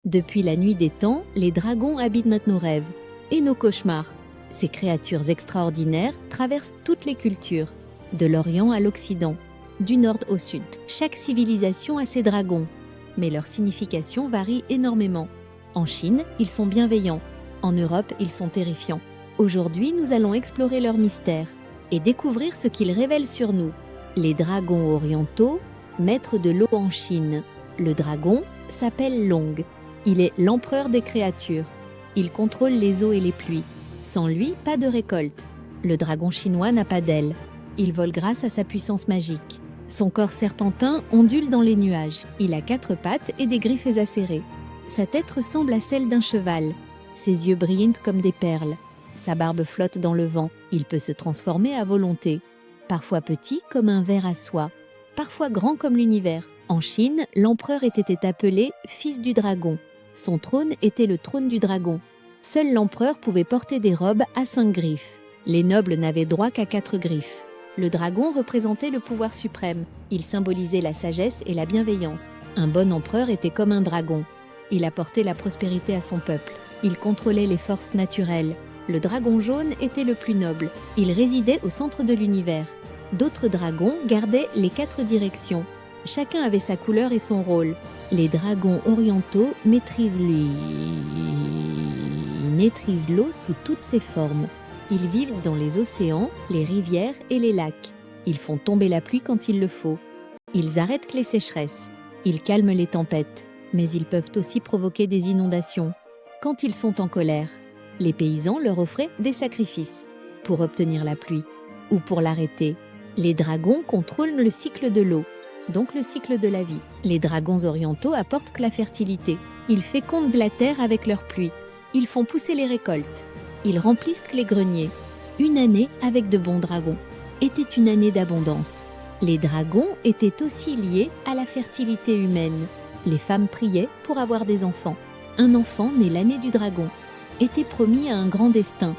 Depuis la nuit des temps, les dragons habitent nos rêves et nos cauchemars. Ces créatures extraordinaires traversent toutes les cultures, de l'Orient à l'Occident, du Nord au Sud. Chaque civilisation a ses dragons, mais leur signification varie énormément. En Chine, ils sont bienveillants. En Europe, ils sont terrifiants. Aujourd'hui, nous allons explorer leurs mystères et découvrir ce qu'ils révèlent sur nous. Les dragons orientaux, maîtres de l'eau en Chine. Le dragon s'appelle Long. Il est l'empereur des créatures. Il contrôle les eaux et les pluies. Sans lui, pas de récolte. Le dragon chinois n'a pas d'ailes. Il vole grâce à sa puissance magique. Son corps serpentin ondule dans les nuages. Il a 4 pattes et des griffes acérées. Sa tête ressemble à celle d'un cheval. Ses yeux brillent comme des perles. Sa barbe flotte dans le vent. Il peut se transformer à volonté. Parfois petit comme un ver à soie. Parfois grand comme l'univers. En Chine, l'empereur était appelé fils du dragon. Son trône était le trône du dragon. Seul l'empereur pouvait porter des robes à 5 griffes. Les nobles n'avaient droit qu'à 4 griffes. Le dragon représentait le pouvoir suprême. Il symbolisait la sagesse et la bienveillance. Un bon empereur était comme un dragon. Il apportait la prospérité à son peuple. Il contrôlait les forces naturelles. Le dragon jaune était le plus noble. Il résidait au centre de l'univers. D'autres dragons gardaient les 4 directions. Chacun avait sa couleur et son rôle. Les dragons orientaux maîtrisent l'eau sous toutes ses formes. Ils vivent dans les océans, les rivières et les lacs. Ils font tomber la pluie quand il le faut. Ils arrêtent les sécheresses. Ils calment les tempêtes. Mais ils peuvent aussi provoquer des inondations. Quand ils sont en colère, les paysans leur offraient des sacrifices pour obtenir la pluie ou pour l'arrêter. Les dragons contrôlent le cycle de l'eau, donc le cycle de la vie. Les dragons orientaux apportent la fertilité. Ils fécondent la terre avec leur pluie. Ils font pousser les récoltes. Ils remplissent les greniers. Une année avec de bons dragons était une année d'abondance. Les dragons étaient aussi liés à la fertilité humaine. Les femmes priaient pour avoir des enfants. Un enfant né l'année du dragon était promis à un grand destin.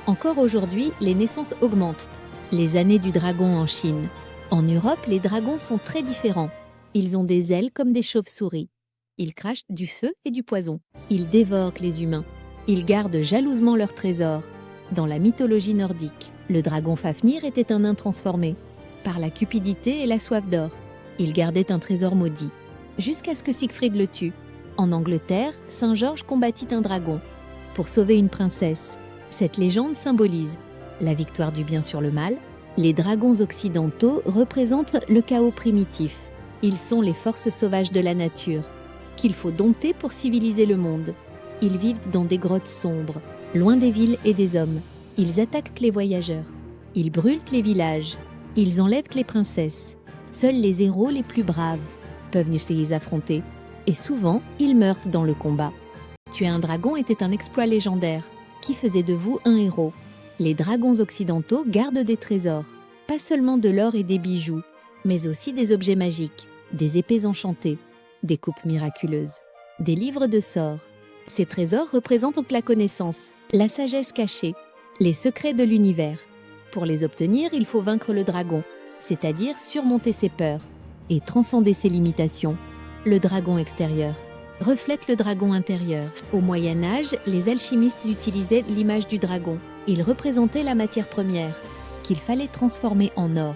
Encore aujourd'hui, les naissances augmentent. Les années du dragon en Chine. En Europe, les dragons sont très différents. Ils ont des ailes comme des chauves-souris. Ils crachent du feu et du poison. Ils dévorent les humains. Ils gardent jalousement leurs trésors. Dans la mythologie nordique, le dragon Fafnir était un nain transformé par la cupidité et la soif d'or. Il gardait un trésor maudit, jusqu'à ce que Siegfried le tue. En Angleterre, Saint Georges combattit un dragon pour sauver une princesse. Cette légende symbolise la victoire du bien sur le mal. Les dragons occidentaux représentent le chaos primitif. Ils sont les forces sauvages de la nature, qu'il faut dompter pour civiliser le monde. Ils vivent dans des grottes sombres, loin des villes et des hommes. Ils attaquent les voyageurs. Ils brûlent les villages. Ils enlèvent les princesses. Seuls les héros les plus braves peuvent les affronter. Et souvent, ils meurent dans le combat. Tuer un dragon était un exploit légendaire qui faisait de vous un héros. Les dragons occidentaux gardent des trésors, pas seulement de l'or et des bijoux, mais aussi des objets magiques, des épées enchantées, des coupes miraculeuses, des livres de sorts. Ces trésors représentent la connaissance, la sagesse cachée, les secrets de l'univers. Pour les obtenir, il faut vaincre le dragon, c'est-à-dire surmonter ses peurs et transcender ses limitations. Le dragon extérieur reflète le dragon intérieur. Au Moyen-Âge, les alchimistes utilisaient l'image du dragon. Il représentait la matière première, qu'il fallait transformer en or.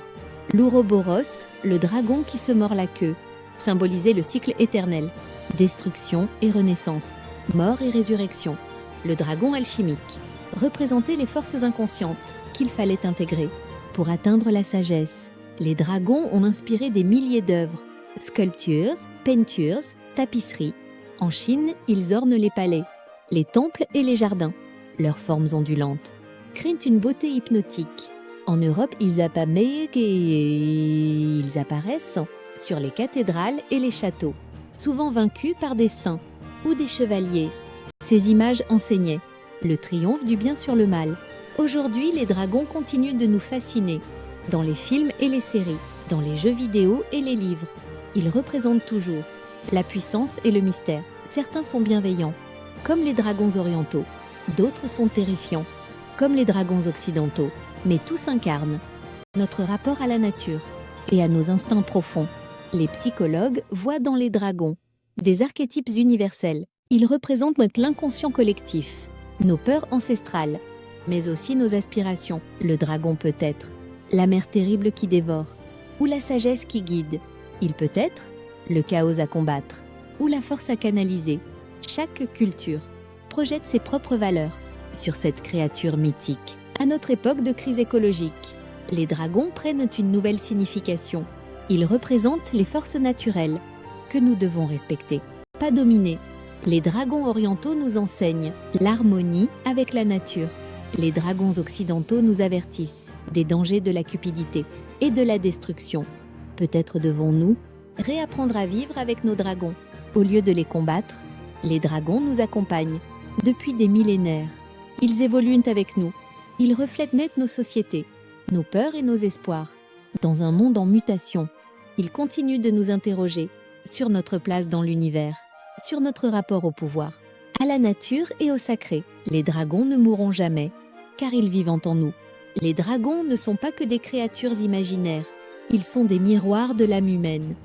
L'Ouroboros, le dragon qui se mord la queue, symbolisait le cycle éternel, destruction et renaissance, mort et résurrection. Le dragon alchimique représentait les forces inconscientes qu'il fallait intégrer pour atteindre la sagesse. Les dragons ont inspiré des milliers d'œuvres, sculptures, peintures, tapisseries. En Chine, ils ornent les palais, les temples et les jardins. Leurs formes ondulantes créent une beauté hypnotique. En Europe, ils apparaissent sur les cathédrales et les châteaux, souvent vaincus par des saints ou des chevaliers. Ces images enseignaient le triomphe du bien sur le mal. Aujourd'hui, les dragons continuent de nous fasciner dans les films et les séries, dans les jeux vidéo et les livres. Ils représentent toujours la puissance et le mystère. Certains sont bienveillants, comme les dragons orientaux. D'autres sont terrifiants, comme les dragons occidentaux. Mais tous incarnent notre rapport à la nature et à nos instincts profonds. Les psychologues voient dans les dragons des archétypes universels Ils représentent notre inconscient collectif, nos peurs ancestrales, mais aussi nos aspirations. Le dragon peut être la mer terrible qui dévore, ou la sagesse qui guide. Il peut être le chaos à combattre, ou la force à canaliser. Chaque culture projette ses propres valeurs sur cette créature mythique. À notre époque de crise écologique, les dragons prennent une nouvelle signification. Ils représentent les forces naturelles que nous devons respecter, pas dominer. Les dragons orientaux nous enseignent l'harmonie avec la nature. Les dragons occidentaux nous avertissent des dangers de la cupidité et de la destruction. Peut-être devons-nous réapprendre à vivre avec nos dragons. Au lieu de les combattre, les dragons nous accompagnent depuis des millénaires. Ils évoluent avec nous. Ils reflètent net nos sociétés, nos peurs et nos espoirs. Dans un monde en mutation, ils continuent de nous interroger sur notre place dans l'univers, sur notre rapport au pouvoir, à la nature et au sacré. Les dragons ne mourront jamais, car ils vivent en nous. Les dragons ne sont pas que des créatures imaginaires, ils sont des miroirs de l'âme humaine.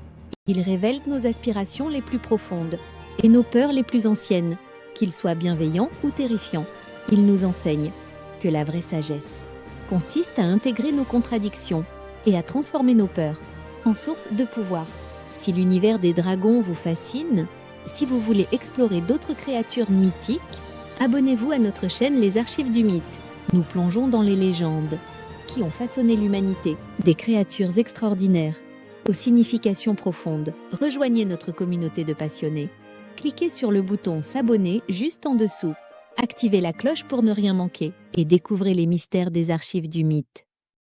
Ils révèlent nos aspirations les plus profondes et nos peurs les plus anciennes, qu'ils soient bienveillants ou terrifiants. Ils nous enseignent que la vraie sagesse consiste à intégrer nos contradictions et à transformer nos peurs en source de pouvoir. Si l'univers des dragons vous fascine, si vous voulez explorer d'autres créatures mythiques, abonnez-vous à notre chaîne Les Archives du Mythe. Nous plongeons dans les légendes qui ont façonné l'humanité, des créatures extraordinaires aux significations profondes. Rejoignez notre communauté de passionnés. Cliquez sur le bouton s'abonner juste en dessous. Activez la cloche pour ne rien manquer et découvrez les mystères des Archives du Mythe.